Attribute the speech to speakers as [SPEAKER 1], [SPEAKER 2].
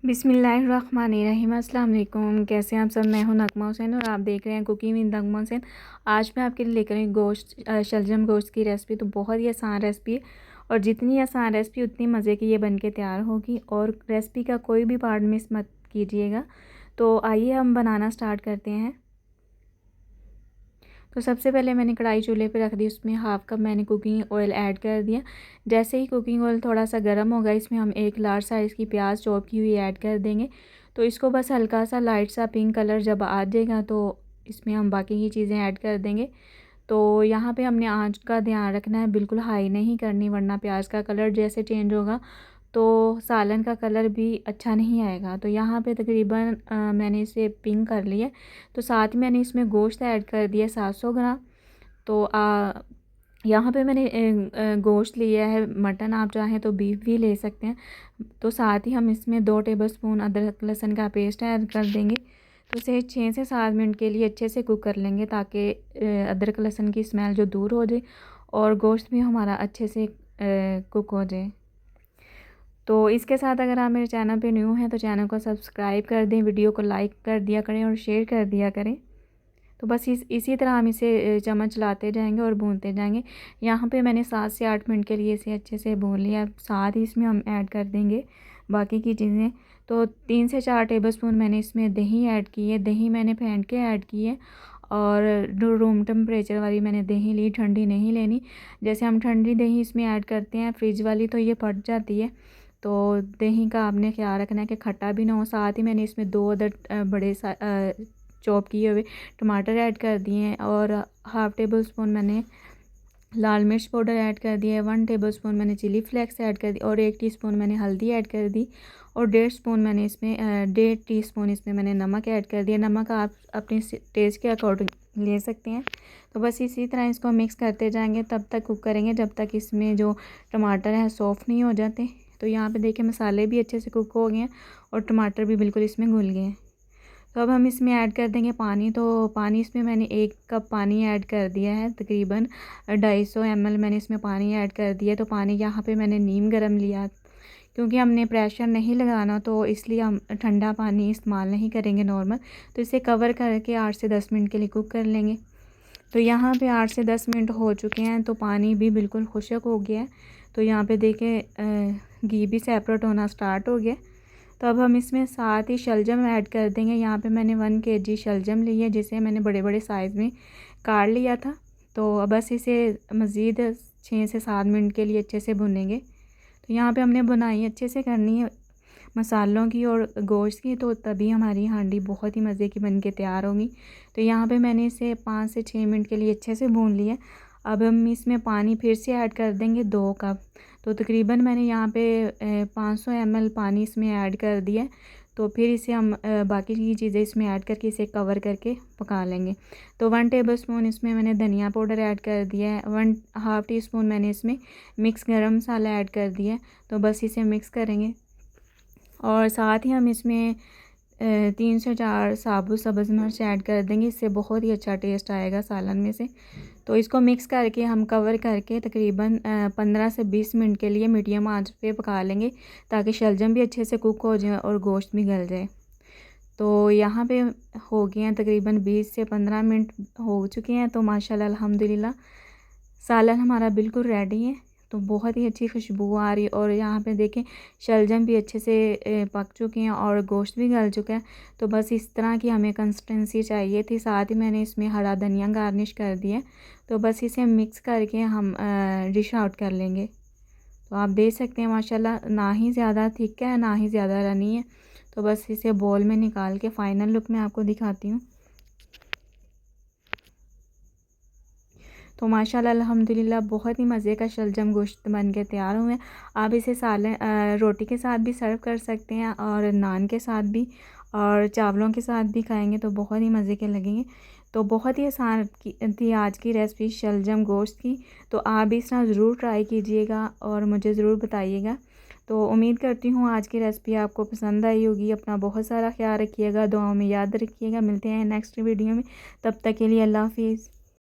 [SPEAKER 1] बिस्मिल्लाहिर्रहमानिर्रहीम। अस्सलाम वालेकुम। कैसे हैं आप सब। मैं हूं नगमा हुसैन और आप देख रहे हैं कुकिंग विद नगमा हुसैन। आज मैं आपके लिए लेकर आई शलजम गोश्त की रेसिपी। तो बहुत ही आसान रेसिपी है और जितनी आसान रेसिपी उतनी मज़े की ये बन के तैयार होगी और रेसिपी का कोई भी पार्ट मिस मत कीजिएगा। तो आइए हम बनाना स्टार्ट करते हैं। तो सबसे पहले मैंने कढ़ाई चूल्हे पे रख दी, उसमें हाफ़ कप मैंने कुकिंग ऑयल ऐड कर दिया। जैसे ही कुकिंग ऑयल थोड़ा सा गर्म होगा, इसमें हम एक लार्ज साइज़ की प्याज चॉप की हुई ऐड कर देंगे। तो इसको बस हल्का सा लाइट सा पिंक कलर जब आ जाएगा तो इसमें हम बाकी की चीज़ें ऐड कर देंगे। तो यहाँ पे हमने आंच का ध्यान रखना है, बिल्कुल हाई नहीं करनी, वरना प्याज का कलर जैसे चेंज होगा तो सालन का कलर भी अच्छा नहीं आएगा। तो यहाँ पे तकरीबन मैंने इसे पिंक कर लिया। तो साथ ही मैंने इसमें गोश्त ऐड कर दिया 700 ग्राम। तो यहाँ पे मैंने गोश्त लिया है मटन, आप चाहें तो बीफ भी ले सकते हैं। तो साथ ही हम इसमें 2 टेबलस्पून अदरक लहसुन का पेस्ट ऐड कर देंगे। तो इसे 6 से 7 मिनट के लिए अच्छे से कुक कर लेंगे ताकि अदरक लहसुन की स्मेल जो दूर हो जाए और गोश्त भी हमारा अच्छे से कुक हो जाए। तो इसके साथ अगर आप मेरे चैनल पे न्यू हैं तो चैनल को सब्सक्राइब कर दें, वीडियो को लाइक कर दिया करें और शेयर कर दिया करें। तो बस इसी तरह हम इसे चम्मच चलाते जाएंगे और भूनते जाएंगे। यहाँ पे मैंने 7 से 8 मिनट के लिए इसे अच्छे से भून लिया। साथ ही इसमें हम ऐड कर देंगे बाकी की चीज़ें। तो 3 से 4 टेबलस्पून मैंने इसमें दही ऐड की है। दही मैंने फेंट के ऐड की है और रूम टेम्परेचर वाली मैंने दही ली, ठंडी नहीं लेनी। जैसे हम ठंडी दही इसमें ऐड करते हैं फ्रिज वाली तो ये फट जाती है। तो दही का आपने ख्याल रखना है कि खट्टा भी ना हो। साथ ही मैंने इसमें 2 अदर बड़े चॉप किए हुए टमाटर ऐड कर दिए हैं और हाफ़ टेबल स्पून मैंने लाल मिर्च पाउडर ऐड कर दिया है। 1 टेबलस्पून मैंने चिली फ्लेक्स ऐड कर दी और 1 टीस्पून मैंने हल्दी ऐड कर दी और 1.5 टीस्पून इसमें मैंने नमक ऐड कर दिया। नमक आप अपने टेस्ट के अकॉर्डिंग ले सकते हैं। तो बस इसी तरह इसको मिक्स करते जाएंगे, तब तक कुक करेंगे जब तक इसमें जो टमाटर है सॉफ्ट नहीं हो जाते। तो यहाँ पे देखिए मसाले भी अच्छे से कुक हो गए हैं और टमाटर भी बिल्कुल इसमें घुल गए हैं। तो अब हम इसमें ऐड कर देंगे पानी। तो पानी इसमें मैंने 1 कप पानी ऐड कर दिया है, तकरीबन 250 ml मैंने इसमें पानी ऐड कर दिया। तो पानी यहाँ पे मैंने नीम गर्म लिया क्योंकि हमने प्रेशर नहीं लगाना, तो इसलिए हम ठंडा पानी इस्तेमाल नहीं करेंगे नॉर्मल। तो इसे कवर करके 8 से 10 मिनट के लिए कुक कर लेंगे। तो यहाँ पे 8 से 10 मिनट हो चुके हैं तो पानी भी बिल्कुल खुश्क हो गया है। तो यहाँ पे देखें घी भी सेपरेट होना स्टार्ट हो गया। तो अब हम इसमें साथ ही शलजम ऐड कर देंगे। यहाँ पे मैंने 1 kg शलजम ली है, जिसे मैंने बड़े बड़े साइज़ में काट लिया था। तो अब बस इसे मज़ीद 6 से 7 मिनट के लिए अच्छे से भुनेंगे। तो यहाँ पे हमने बुनाई अच्छे से करनी है मसालों की और गोश्त की, तो तभी हमारी हांडी बहुत ही मज़े की बन के तैयार होगी। तो यहाँ पे मैंने इसे 5 से 6 मिनट के लिए अच्छे से भून लिया। अब हम इसमें पानी फिर से ऐड कर देंगे 2 कप। तो तकरीबन मैंने यहाँ पे 500 ml पानी इसमें ऐड कर दिया। तो फिर इसे हम बाकी की चीज़ें इसमें ऐड करके इसे कवर करके पका लेंगे। तो 1 टेबलस्पून इसमें मैंने धनिया पाउडर ऐड कर दिया है। 1/2 टीस्पून मैंने इसमें मिक्स गरम मसाला ऐड कर दिया है। तो बस इसे मिक्स करेंगे और साथ ही हम इसमें 3 से 4 साबुत सब्ज़ मिर्च ऐड कर देंगे। इससे बहुत ही अच्छा टेस्ट आएगा सालन में से। तो इसको मिक्स करके हम कवर करके तकरीबन 15 से 20 मिनट के लिए मीडियम आंच पे पका लेंगे ताकि शलजम भी अच्छे से कुक हो जाए और गोश्त भी गल जाए। तो यहाँ पे हो गए हैं तकरीबन 20 से 15 मिनट हो चुके हैं। तो माशाल्लाह अल्हम्दुलिल्लाह सालन हमारा बिल्कुल रेडी है। तो बहुत ही अच्छी खुशबू आ रही है और यहाँ पे देखें शलजम भी अच्छे से पक चुके हैं और गोश्त भी गल चुका है। तो बस इस तरह की हमें कंसिस्टेंसी चाहिए थी। साथ ही मैंने इसमें हरा धनिया गार्निश कर दिया। तो बस इसे मिक्स करके हम डिश आउट कर लेंगे। तो आप देख सकते हैं माशाल्लाह ना ही ज़्यादा थिक है ना ही ज़्यादा रनी है। तो बस इसे बॉल में निकाल के फ़ाइनल लुक मैं आपको दिखाती हूँ। तो माशाल्लाह अल्हम्दुलिल्लाह बहुत ही मज़े का शलजम गोश्त बन के तैयार हुए हैं। आप इसे रोटी के साथ भी सर्व कर सकते हैं और नान के साथ भी और चावलों के साथ भी खाएंगे तो बहुत ही मज़े के लगेंगे। तो बहुत ही आसान थी आज की रेसिपी शलजम गोश्त की। तो आप भी इस तरह ज़रूर ट्राई कीजिएगा और मुझे ज़रूर बताइएगा। तो उम्मीद करती हूँ आज की रेसिपी आपको पसंद आई होगी। अपना बहुत सारा ख्याल रखिएगा, दुआओं में याद रखिएगा। मिलते हैं नेक्स्ट वीडियो में, तब तक के लिए अल्लाह हाफिज़।